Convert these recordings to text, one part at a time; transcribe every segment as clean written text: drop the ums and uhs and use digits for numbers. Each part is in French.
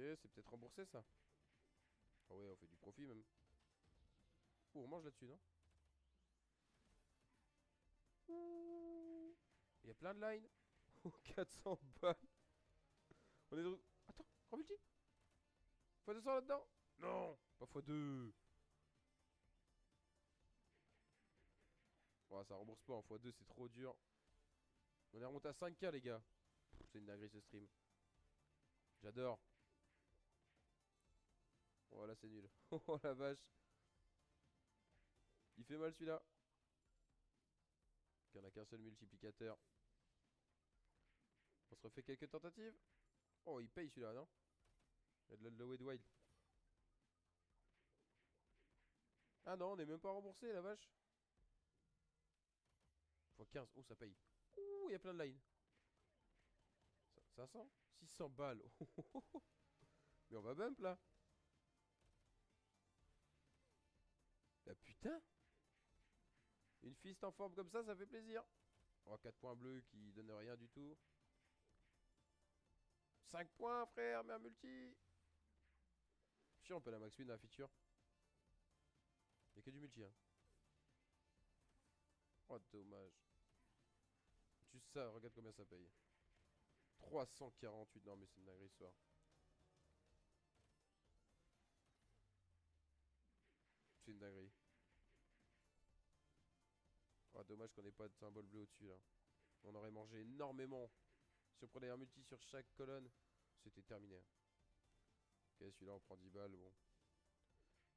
c'est peut-être remboursé ça. Ah ouais, on fait du profit même. Oh, on mange là-dessus, non? Ouh. Il y a plein de lines. Oh, 400 balles. On est de... Attends, grand multi. x200 là-dedans. Non, pas x2. Ouais, ça rembourse pas en x2, c'est trop dur. On est remonté à 5K les gars. C'est une dinguerie ce stream. J'adore. Oh là c'est nul. Oh la vache. Il fait mal celui-là. Il n'y en a qu'un seul multiplicateur. On se refait quelques tentatives. Oh il paye celui-là non? Il y a de l'Low Wild. Ah non on est même pas remboursé la vache. x15. Oh ça paye. Ouh il y a plein de lines. 500 600 balles. Mais on va bump là. Ah putain. Une fist en forme comme ça fait plaisir. Oh 4 points bleus qui donnent rien du tout. 5 points frère, mais un multi. Chiant on peut la max win dans la feature. Y'a que du multi hein. Oh dommage. Juste ça, regarde combien ça paye. 348, non mais c'est une dinguerie ce soir. C'est une dinguerie. Oh dommage qu'on ait pas de symbole bleu au-dessus là. On aurait mangé énormément. Si on prenait un multi sur chaque colonne, c'était terminé. Ok celui-là on prend 10 balles, bon.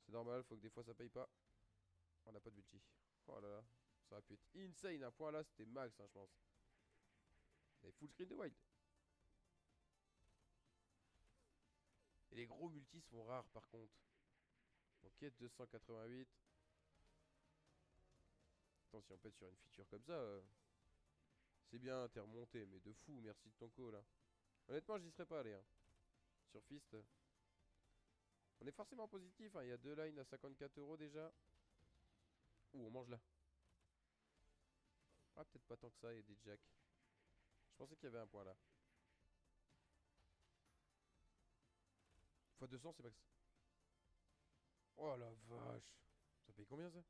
C'est normal, faut que des fois ça paye pas. On n'a pas de multi. Oh là là, ça aurait pu être insane. Un point là c'était max hein, je pense. Et full screen de wild. Et les gros multis sont rares par contre. Ok 288. Attends si on pète sur une feature comme ça c'est bien t'es remonté mais de fou merci de ton call là. Honnêtement j'y serais pas allé hein. Sur Fist on est forcément positif hein. Il y a deux lines à 54 euros déjà. Ouh on mange là. Ah peut-être pas tant que ça, il y a des jacks. Je pensais qu'il y avait un point là. x200 c'est max. Oh la vache. Ça paye combien ça?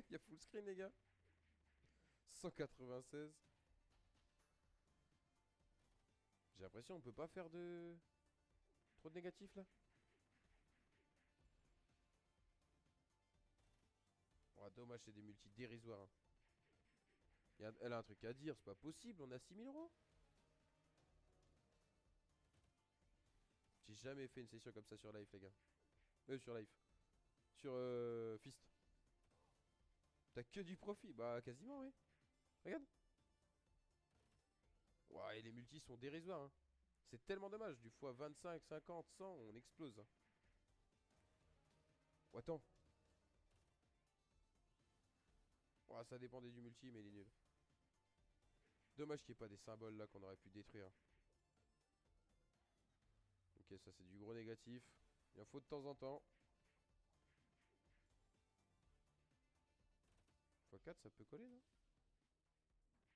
Il y a full screen les gars. 196. J'ai l'impression on peut pas faire de... Trop de négatifs là. Oh dommage c'est des multis dérisoires hein. Elle a un truc à dire, c'est pas possible, on a 6000 euros. J'ai jamais fait une session comme ça sur live les gars. Sur live. Sur Fist. T'as que du profit. Bah quasiment oui. Regarde. Ouah et les multis sont dérisoires hein. C'est tellement dommage. Du fois 25, 50, 100 on explose hein. Oh, attends. Ouah ça dépendait du multi mais il est nul. Dommage qu'il n'y ait pas des symboles là qu'on aurait pu détruire. Ok ça c'est du gros négatif. Il en faut de temps en temps. x4 ça peut coller non?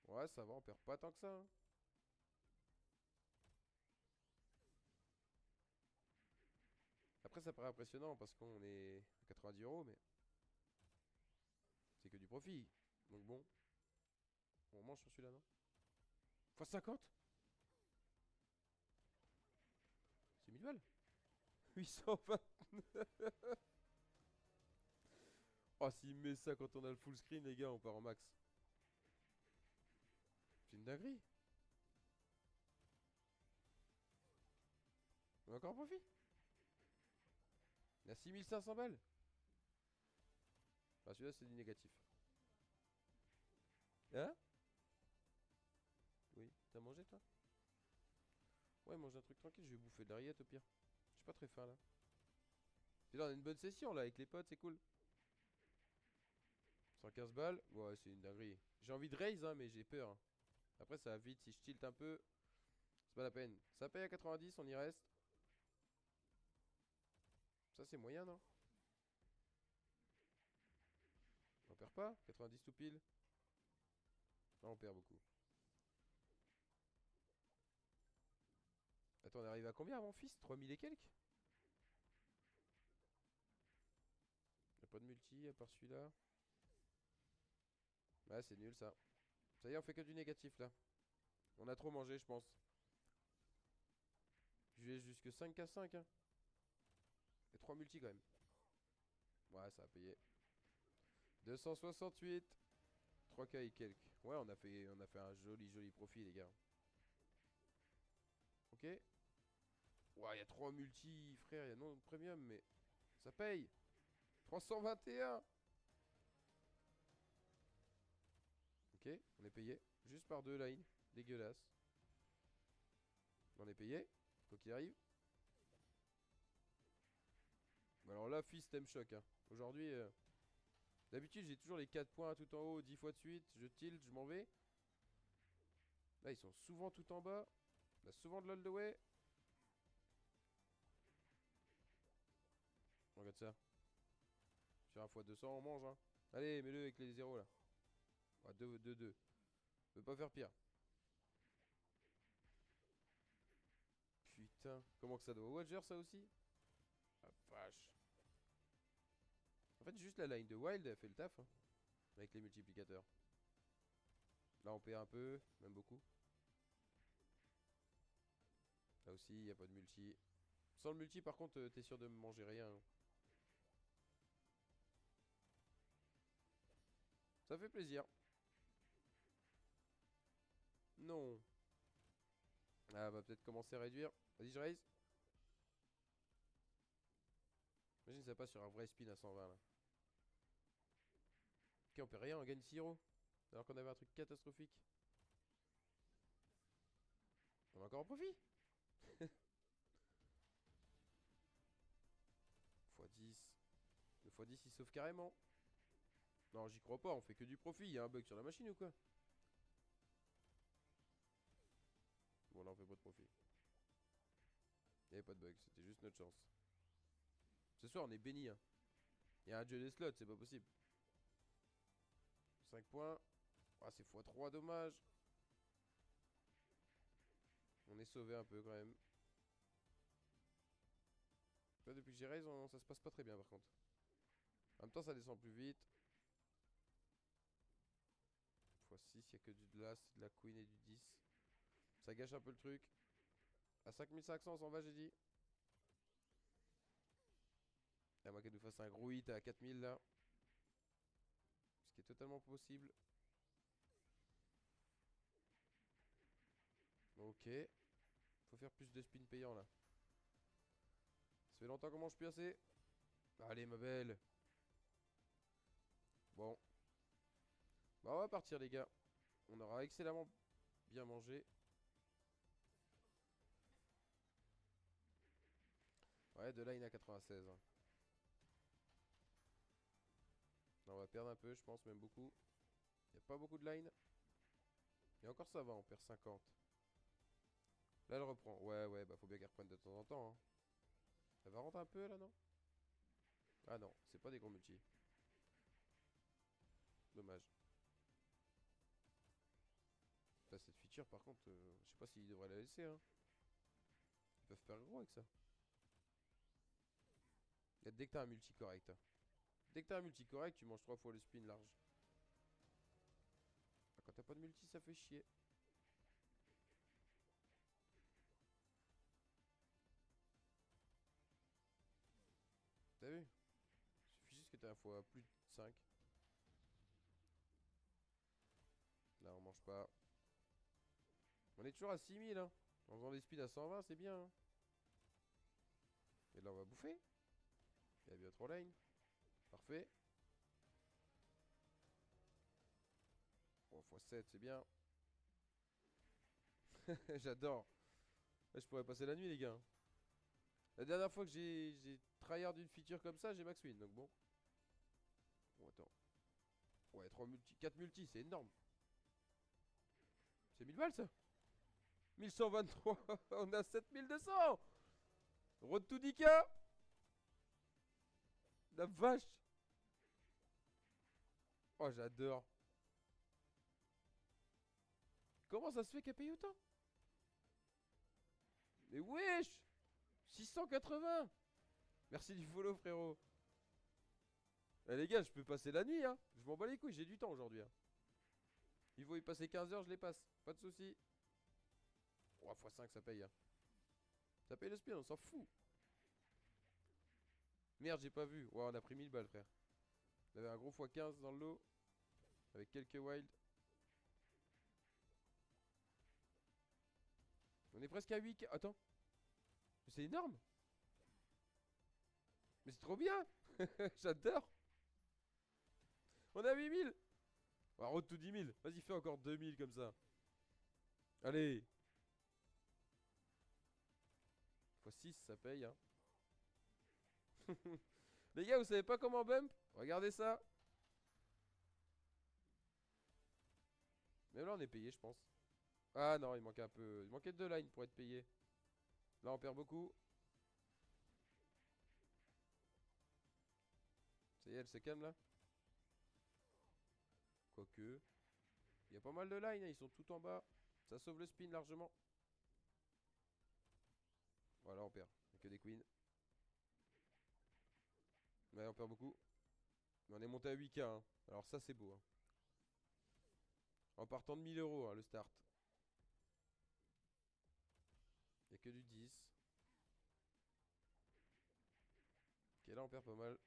Ouais ça va on perd pas tant que ça hein. Après ça paraît impressionnant parce qu'on est à 90 euros mais c'est que du profit. Donc bon. On mange sur celui-là non? x50. C'est 1000 balles. 820. Oh s'il met ça quand on a le full screen les gars on part en max. C'est une dinguerie. On a encore un profit. Il a 6500 balles. Ah celui-là c'est du négatif. Hein? Oui, t'as mangé toi? Ouais mange un truc tranquille, je vais bouffer de la rillette au pire. Je suis pas très faim là. Puis là on a une bonne session là avec les potes, c'est cool. 115 balles, ouais c'est une dinguerie. J'ai envie de raise hein mais j'ai peur hein. Après ça va vite, si je tilt un peu c'est pas la peine. Ça paye à 90, on y reste. Ça c'est moyen non? On perd pas? 90 tout pile? Non on perd beaucoup. Attends Attends, on est arrivé à combien mon fils? 3000 et quelques? Y'a pas de multi à part celui-là. Ouais, c'est nul ça. Ça y est, on fait que du négatif là. On a trop mangé, je pense. Je vais jusque 5K5 hein. Et 3 multi quand même. Ouais, ça a payé. 268. 3K et quelques. Ouais, on a fait un joli profit, les gars. Ok. Ouais, il y a 3 multi, frère. Il y a non premium, mais ça paye. 321. Ok, on est payé. Juste par 2 lines. Dégueulasse. On est payé. Quoi qu'il arrive. Bah alors là, fils, t'aimes choc. Hein. Aujourd'hui, d'habitude, j'ai toujours les 4 points tout en haut 10 fois de suite. Je tilt, je m'en vais. Là, ils sont souvent tout en bas. On a souvent de l'all the way. Regarde ça. Sur un fois 200, on mange. Hein. Allez, mets-le avec les zéros là. Ouais, 2-2. Peut pas faire pire. Putain. Comment que ça doit Wager ça aussi? Ah vache. En fait, juste la line de Wild, elle fait le taf. Hein, avec les multiplicateurs. Là, on perd un peu. Même beaucoup. Là aussi, il n'y a pas de multi. Sans le multi, par contre, t'es sûr de me manger rien. Hein. Ça fait plaisir. Non. Ah, va peut-être commencer à réduire. Vas-y, je raise. Imagine ça passe sur un vrai spin à 120 là. Ok, on perd rien, on gagne 6 euros. Alors qu'on avait un truc catastrophique. On est encore en profit. x10. Le x10 il sauve carrément. Non, j'y crois pas, on fait que du profit. Il y a un bug sur la machine ou quoi? Bon, là on fait pas de profit. Il y avait pas de bug, c'était juste notre chance. Ce soir on est béni. Hein. Il y a un jeu des slots, c'est pas possible. 5 points. Ah, c'est x3, dommage. On est sauvé un peu quand même. Là, depuis que j'ai raise, ça se passe pas très bien par contre. En même temps, ça descend plus vite. x6, il y a que du de l'as, de la queen et du 10. Ça gâche un peu le truc. À 5500, on s'en va, j'ai dit. À moins qu'elle nous fasse un gros hit à 4000 là. Ce qui est totalement possible. Ok. Faut faire plus de spin payant là. Ça fait longtemps qu'on mange plus assez. Allez, ma belle. Bon. Bah, on va partir, les gars. On aura excellemment bien mangé. Ouais, de line à 96. Hein. Là, on va perdre un peu, je pense, même beaucoup. Il n'y a pas beaucoup de line. Et encore ça va, on perd 50. Là, elle reprend. Ouais, bah faut bien qu'elle reprenne de temps en temps. Hein. Elle va rentrer un peu là, non? Ah non, c'est pas des gros multi. Dommage. Là, cette feature, par contre, je sais pas s'ils devraient la laisser. Hein. Ils peuvent faire gros avec ça. Et dès que t'as un multi correct. Hein. Dès que t'as un multi correct, tu manges 3 fois le spin large. Ah, quand t'as pas de multi, ça fait chier. T'as vu? Il suffit juste que t'aies un fois plus de 5. Là, on mange pas. On est toujours à 6000. Hein. En faisant des speeds à 120, c'est bien. Hein. Et là, on va bouffer. Il y a bien 3 lane. Parfait. Bon, x7, c'est bien. J'adore. Là, je pourrais passer la nuit, les gars. La dernière fois que j'ai tryhard une feature comme ça, j'ai max win. Donc bon. Bon, attends. Ouais, 3 multi, 4 multi, c'est énorme. C'est 1000 balles ça. 1123. On a 7200. Road to 10K. La vache. Oh, j'adore. Comment ça se fait qu'elle paye autant? Mais wesh, 680. Merci du follow, frérot. Eh les gars, je peux passer la nuit, hein. Je m'en bats les couilles, j'ai du temps aujourd'hui, hein. Il faut y passer 15 heures, je les passe. Pas de soucis. Oh, x5, ça paye, hein. Ça paye le spin, on s'en fout. Merde, j'ai pas vu. Ouais, on a pris 1000 balles, frère. On avait un gros x15 dans le lot. Avec quelques wild. On est presque à 8K. Attends. Mais c'est énorme. Mais c'est trop bien. J'adore. On a 8000. On va road to 10 000. Vas-y, fais encore 2000 comme ça. Allez. x6, ça paye, hein. Les gars, vous savez pas comment bump? Regardez ça. Même là, on est payé, je pense. Ah non, il manquait un peu. Il manquait 2 lines pour être payé. Là, on perd beaucoup. Ça y est, elle se calme là. Quoique. Il y a pas mal de lines, hein, ils sont tout en bas. Ça sauve le spin largement. Voilà, on perd. Il n'y a que des queens. Ouais, on perd beaucoup. Mais on est monté à 8K, hein. Alors ça, c'est beau, hein. En partant de 1000 euros, hein, le start. Il n'y a que du 10. Ok, là, on perd pas mal.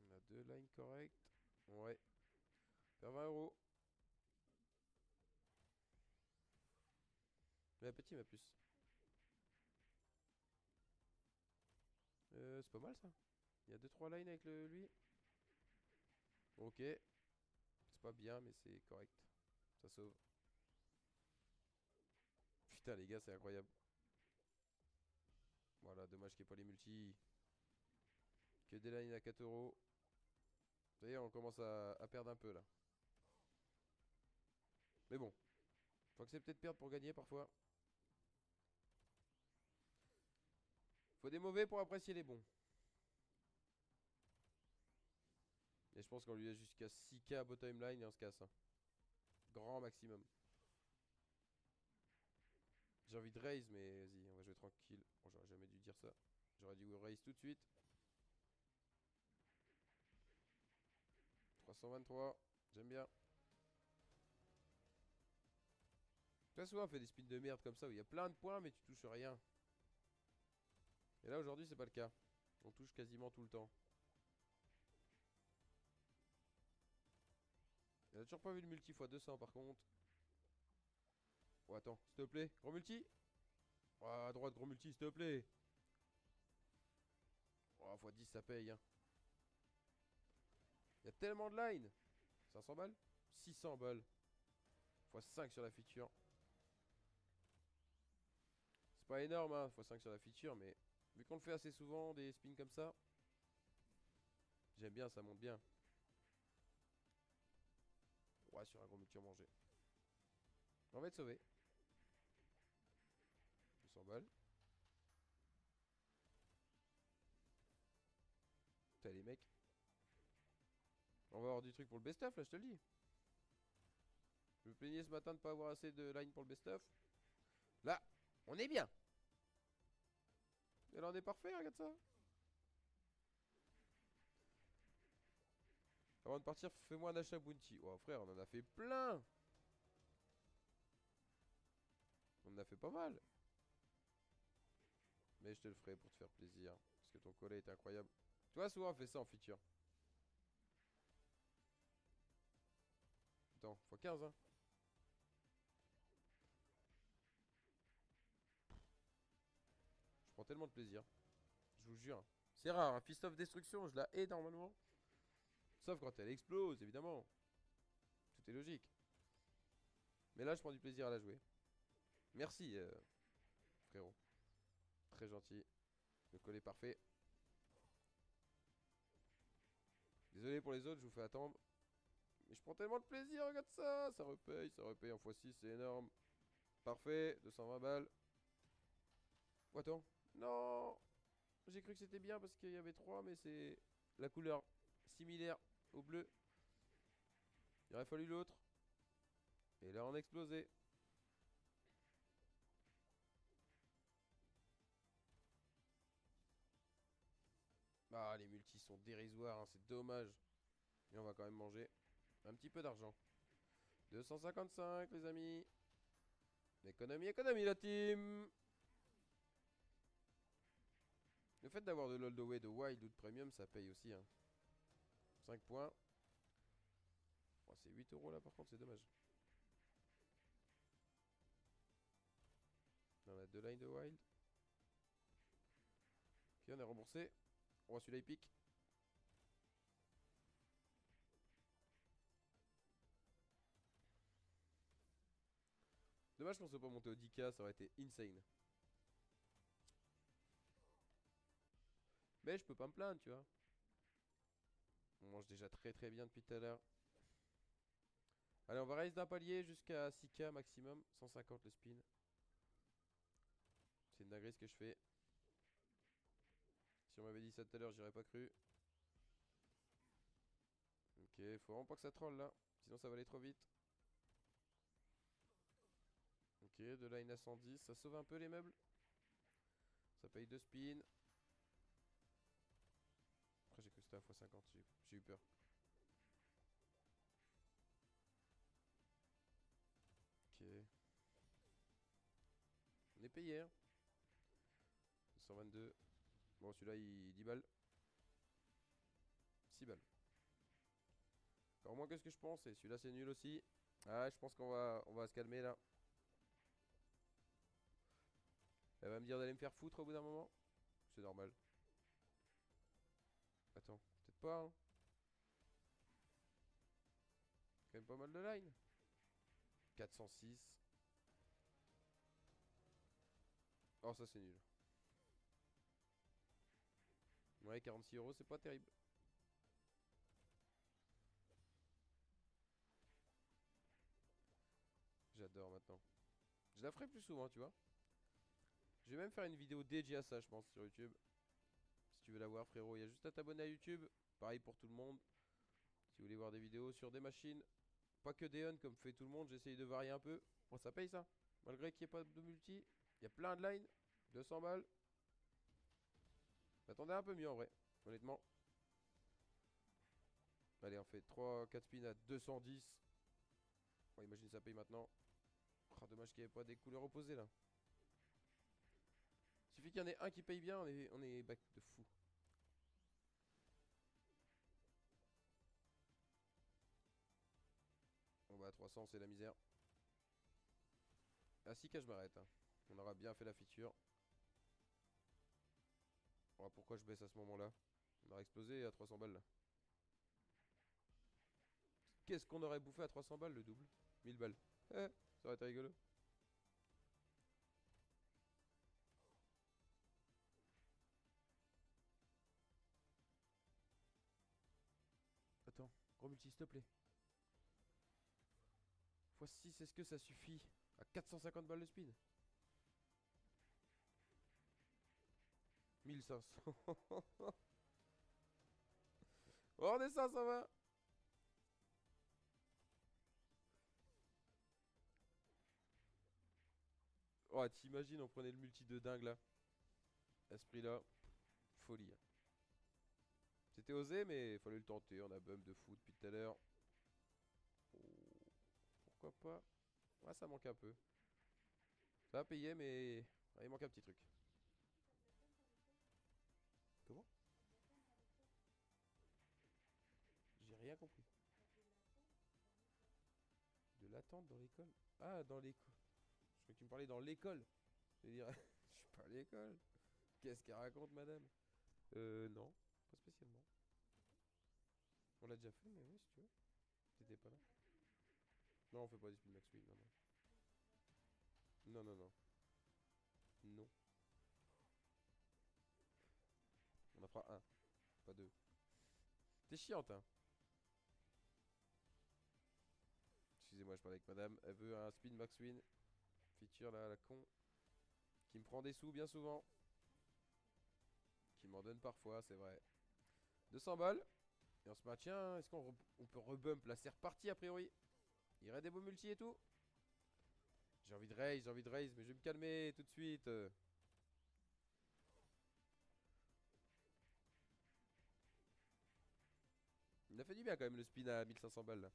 On a 2 lines correctes. Ouais. On perd 20 euros. Mais petit, ma puce. C'est pas mal ça. Il y a 2-3 lines avec lui. Ok. C'est pas bien, mais c'est correct. Ça sauve. Putain, les gars, c'est incroyable. Voilà, dommage qu'il n'y ait pas les multis. Que des lines à 4 euros. Vous voyez, on commence à perdre un peu là. Mais bon. Faut accepter de perdre pour gagner parfois. Faut des mauvais pour apprécier les bons. Et je pense qu'on lui a jusqu'à 6K bottom line et on se casse, hein. Grand maximum. J'ai envie de raise, mais vas-y, on va jouer tranquille. Bon, j'aurais jamais dû dire ça. J'aurais dû raise tout de suite. 323, j'aime bien. Très souvent on fait des spins de merde comme ça où il y a plein de points mais tu touches rien. Et là aujourd'hui c'est pas le cas. On touche quasiment tout le temps. Il a toujours pas vu le multi x200 par contre. Oh attends, s'il te plaît, gros multi. Oh, à droite gros multi s'il te plaît. Oh x10 ça paye, hein. Il y a tellement de line. 500 balles, 600 balles, x5 sur la feature. C'est pas énorme, hein, x5 sur la feature, mais vu qu'on le fait assez souvent, des spins comme ça, j'aime bien, ça monte bien. Ouais, sur un gros multi mangé. On va être sauvé. 200 balles. Putain, les mecs. On va avoir du truc pour le best-of là, je te le dis. Je me plaignais ce matin de pas avoir assez de line pour le best-of. Là, on est bien. Et là, on est parfait, regarde ça. Avant de partir, fais-moi un achat bounty. Oh frère, on en a fait plein. On en a fait pas mal. Mais je te le ferai pour te faire plaisir. Parce que ton collet est incroyable. Tu vois, souvent on fait ça en feature. Attends, x15 hein. Je prends tellement de plaisir. Je vous jure. C'est rare, un Fist of Destruction, je la hais normalement. Sauf quand elle explose, évidemment. Tout est logique. Mais là, je prends du plaisir à la jouer. Merci, frérot. Très gentil. Le collet parfait. Désolé pour les autres, je vous fais attendre. Mais je prends tellement de plaisir, regarde ça. Ça repaye en x6, c'est énorme. Parfait, 220 balles. Oh, attends. Non. J'ai cru que c'était bien parce qu'il y avait 3, mais c'est la couleur similaire au bleu. Il aurait fallu l'autre. Et là, on a explosé. les multis sont dérisoires, hein, c'est dommage. Mais on va quand même manger un petit peu d'argent. 255 les amis. Économie, économie la team. Le fait d'avoir de l'Oldaway, de Wild ou de Premium, ça paye aussi. Hein. 5 points. Oh, c'est 8 euros là par contre, c'est dommage. On a 2 lines de Wild. Ok, on est remboursé. Oh, celui-là il pique. Dommage qu'on soit pas monté au 10K, ça aurait été insane. Mais je peux pas me plaindre, tu vois. On mange déjà très très bien depuis tout à l'heure. Allez, on va raise d'un palier jusqu'à 6K maximum. 150 le spin. C'est une dinguerie ce que je fais. Si on m'avait dit ça tout à l'heure, j'aurais pas cru. Ok, faut vraiment pas que ça troll là. Sinon ça va aller trop vite. Ok, de line à 110. Ça sauve un peu les meubles. Ça paye 2 spins. Après j'ai cru que c'était à x50. J'ai eu peur. Ok. On est payé hein. 122. Bon celui-là il 10 balles. 6 balles. Encore moins que ce que je pense. Et celui-là c'est nul aussi. Ah je pense qu'on va se calmer là. Elle va me dire d'aller me faire foutre au bout d'un moment. C'est normal. Attends, peut-être pas hein. Quand même pas mal de line. 406. Oh ça c'est nul. Ouais 46 euros c'est pas terrible. J'adore maintenant. Je la ferai plus souvent tu vois. Je vais même faire une vidéo dédiée à ça je pense sur YouTube. Si tu veux la voir frérot, il y a juste à t'abonner à YouTube. Pareil pour tout le monde. Si vous voulez voir des vidéos sur des machines. Pas que des comme fait tout le monde, j'essaye de varier un peu. Bon ça paye ça. Malgré qu'il n'y ait pas de multi. Il y a plein de lines. 200 balles. J'attendais un peu mieux en vrai. Honnêtement. Allez on fait 3-4 spins à 210. Bon imagine ça paye maintenant. Oh, dommage qu'il n'y ait pas des couleurs opposées là. Suffit qu'il y en ait un qui paye bien, on est back de fou. On va à 300, c'est la misère. À 6K je m'arrête. Hein. On aura bien fait la feature. Oh, pourquoi je baisse à ce moment-là? On aurait explosé à 300 balles là. Qu'est-ce qu'on aurait bouffé à 300 balles le double? 1000 balles. Ça aurait été rigolo. Attends, gros multi, s'il te plaît. x6, est-ce que ça suffit? À 450 balles le spin. 1500. Oh, on descend, ça va. Oh, t'imagines, on prenait le multi de dingue là. À ce prix là. Folie. Hein. C'était osé, mais il fallait le tenter. On a bum de fou depuis tout à l'heure. Oh, pourquoi pas? Ouais, ça manque un peu. Ça va payer, mais il manque un petit truc. Comment? J'ai rien compris. De l'attente dans l'école? Ah, dans l'école. Je crois que tu me parlais dans l'école. Je veux dire, je suis pas à l'école. Qu'est-ce qu'elle raconte, madame? Non, pas spécialement. On l'a déjà fait, mais oui, si tu veux. T'étais pas là. Non, on fait pas des spin max, oui, non, non. Non, non, non. Non. On en fera un, pas deux. T'es chiante, hein. Excusez-moi, je parle avec madame. Elle veut un spin max win. Feature là, la con. Qui me prend des sous bien souvent. Qui m'en donne parfois, c'est vrai. 200 balles. Et on se maintient. Est-ce qu'on peut rebump là? C'est reparti a priori. Il y aurait des beaux multi et tout. J'ai envie de raise, mais je vais me calmer tout de suite. a fait du bien quand même le spin à 1500 balles là.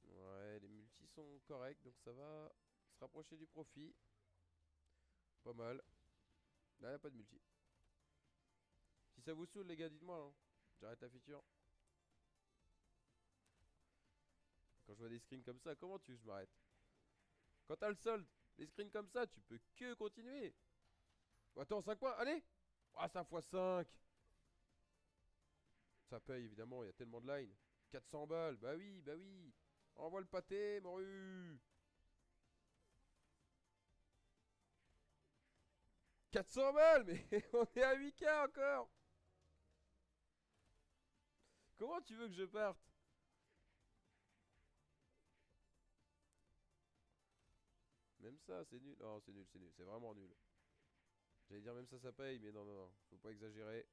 Ouais, les multis sont corrects, donc ça va se rapprocher du profit. Pas mal. Là, y a pas de multi. Si ça vous saoule, les gars, dites-moi. Hein. J'arrête la feature. Quand je vois des screens comme ça, comment tu veux que je m'arrête? Quand t'as le solde, des screens comme ça, tu peux que continuer. Oh, attends, 5 points, allez! Ah, 5 x 5. Ça paye évidemment, il y a tellement de line. 400 balles, bah oui, bah oui. Envoie le pâté, morue. 400 balles, mais on est à 8K encore. Comment tu veux que je parte? Même ça, c'est nul. Non, c'est nul, c'est nul, c'est vraiment nul. J'allais dire même ça paye, mais non, non, non, faut pas exagérer.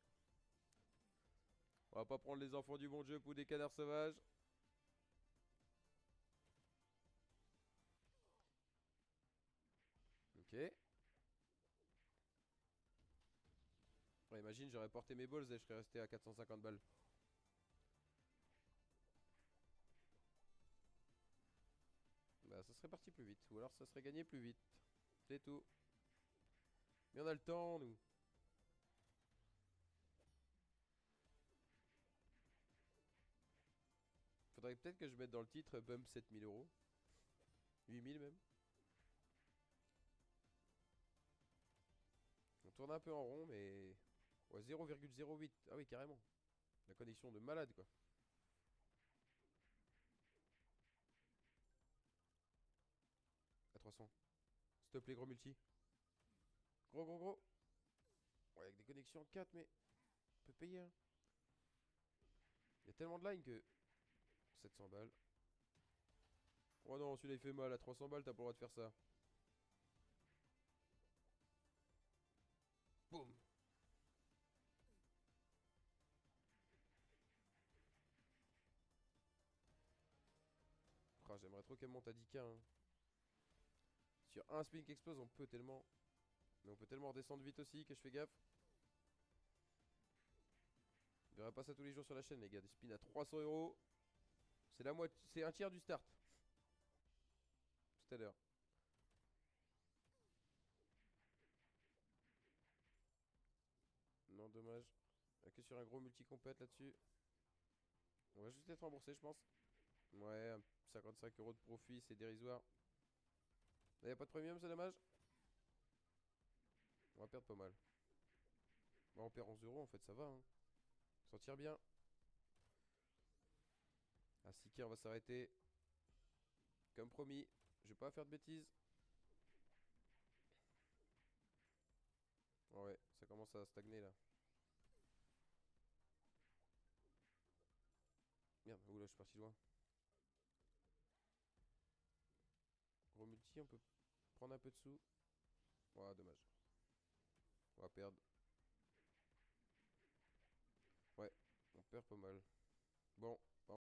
On va pas prendre les enfants du bon Dieu pour des canards sauvages. Ok. Ouais, imagine, j'aurais porté mes balls et je serais resté à 450 balles. Bah, ça serait parti plus vite. Ou alors ça serait gagné plus vite. C'est tout. Mais on a le temps, nous. Faudrait peut-être que je mette dans le titre Bump 7000 euros. 8000 même. On tourne un peu en rond, mais. Ouais, 0,08. Ah oui, carrément. La connexion de malade, quoi. À 300. Stop les gros multi. Gros, gros, gros. Ouais, avec des connexions 4, mais. On peut payer, hein. Il y a tellement de line que. 700 balles. Oh non, celui-là il fait mal. À 300 balles, t'as pas le droit de faire ça. Boum. Ah, j'aimerais trop qu'elle monte à 10K, hein. Sur un spin qui explose, on peut tellement. Mais on peut tellement redescendre vite aussi que je fais gaffe. On verra pas ça tous les jours sur la chaîne, les gars. Des spins à 300 euros. C'est la moitié. C'est un tiers du start. Tout à l'heure. Non, dommage. Que sur un gros multi-compète là-dessus. On va juste être remboursé, je pense. Ouais, 55 euros de profit, c'est dérisoire. Là, y a pas de premium, c'est dommage. On va perdre pas mal. Bah, on perd 11 euros, en fait, ça va. Hein. On s'en tire bien. À 6K, on va s'arrêter. Comme promis. Je vais pas faire de bêtises. Oh ouais, ça commence à stagner là. Merde, oula, je suis parti loin. Gros multi, on peut prendre un peu de sous. Ouais, dommage. On va perdre. Ouais, on perd pas mal. Bon.